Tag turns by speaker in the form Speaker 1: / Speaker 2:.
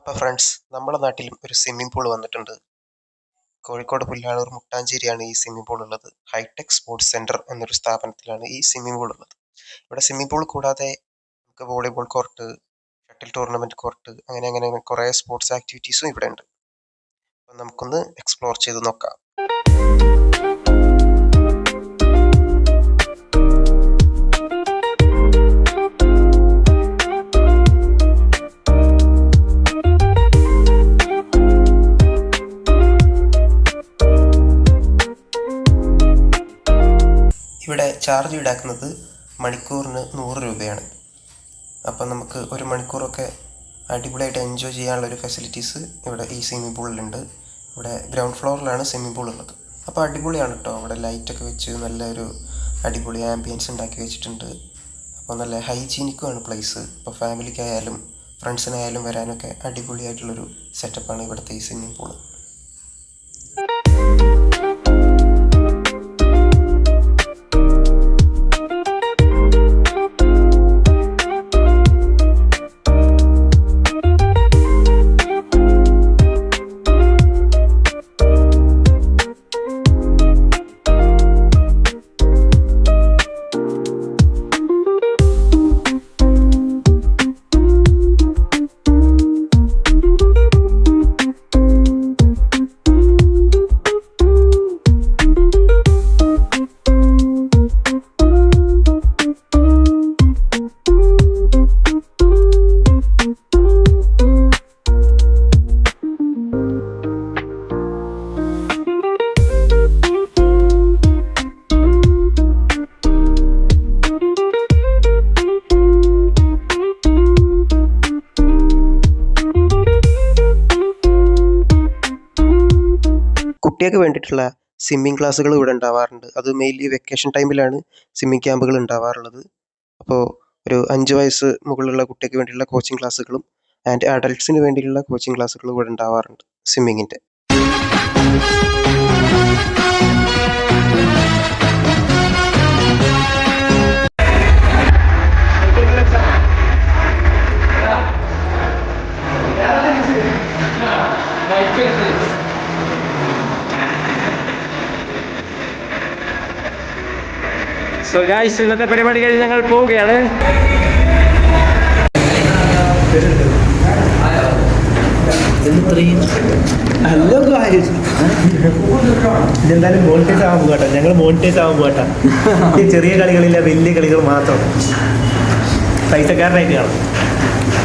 Speaker 1: അപ്പോൾ ഫ്രണ്ട്സ്, നമ്മുടെ നാട്ടിലും ഒരു സ്വിമ്മിംഗ് പൂൾ വന്നിട്ടുണ്ട്. കോഴിക്കോട് പുല്ലാളൂർ മുട്ടാഞ്ചേരിയാണ് ഈ സ്വിമ്മിംഗ് പൂൾ ഉള്ളത്. ഹൈടെക് സ്പോർട്സ് സെന്റർ എന്നൊരു സ്ഥാപനത്തിലാണ് ഈ സ്വിമ്മിംഗ് പൂൾ ഉള്ളത്. ഇവിടെ സ്വിമ്മിംഗ് പൂൾ കൂടാതെ നമുക്ക് volleyball court, shuttle tournament court, അങ്ങനെ കുറേ സ്പോർട്സ് ആക്ടിവിറ്റീസും ഇവിടെ ഉണ്ട്. അപ്പം നമുക്കൊന്ന് എക്സ്പ്ലോർ ചെയ്ത് നോക്കാം. ഇവിടെ ചാർജ് ഈടാക്കുന്നത് മണിക്കൂറിന് 100 രൂപയാണ്. അപ്പം നമുക്ക് ഒരു മണിക്കൂറൊക്കെ അടിപൊളിയായിട്ട് എൻജോയ് ചെയ്യാനുള്ളൊരു ഫെസിലിറ്റീസ് ഇവിടെ ഈ സ്വിമ്മിംഗ് പൂളിലുണ്ട്. ഇവിടെ ഗ്രൗണ്ട് ഫ്ലോറിലാണ് സ്വിമ്മിംഗ് പൂൾ ഉള്ളത്. അപ്പോൾ അടിപൊളിയാണ് കേട്ടോ. അവിടെ ലൈറ്റൊക്കെ വെച്ച് നല്ലൊരു അടിപൊളി ആംബിയൻസ് ഉണ്ടാക്കി വെച്ചിട്ടുണ്ട്. അപ്പോൾ നല്ല ഹൈജീനിക്കുമാണ് പ്ലേസ്. ഇപ്പോൾ ഫാമിലിക്കായാലും ഫ്രണ്ട്സിനായാലും വരാനൊക്കെ അടിപൊളിയായിട്ടുള്ളൊരു സെറ്റപ്പാണ് ഇവിടുത്തെ ഈ സ്വിമ്മിംഗ് പൂള്. കുട്ടികൾക്ക് വേണ്ടിയിട്ടുള്ള സ്വിമ്മിംഗ് ക്ലാസ്സുകൾ ഇവിടെ ഉണ്ടാവാറുണ്ട്. അത് മെയിൻലി വെക്കേഷൻ ടൈമിലാണ് സ്വിമ്മിംഗ് ക്യാമ്പുകൾ ഉണ്ടാവാറുള്ളത്. അപ്പോൾ ഒരു 5 വയസ്സ് മുകളിലുള്ള കുട്ടികൾക്ക് വേണ്ടിയുള്ള കോച്ചിങ് ക്ലാസ്സുകളും ആൻഡ് അഡൽട്ട്സിന് വേണ്ടിയുള്ള കോച്ചിങ് ക്ലാസ്സുകളും ഇവിടെ ഉണ്ടാവാറുണ്ട് സ്വിമ്മിങ്ങിൻ്റെ.
Speaker 2: സോ ഗായ്സ്, ഇന്നത്തെ പരിപാടി കഴിഞ്ഞ് ഞങ്ങൾ പോവുകയാണ്.
Speaker 3: ഹലോ ഗായ്സ്, ഇതെന്തായാലും മോണിറ്റൈസ് ആവാൻ പോകട്ടെ. ഞങ്ങൾ മോണിറ്റൈസ് ആവാൻ പോകട്ടെ. ചെറിയ കളികളില്ല, വലിയ കളികൾ മാത്രം പൈസക്കാരനായിട്ട് കാണും.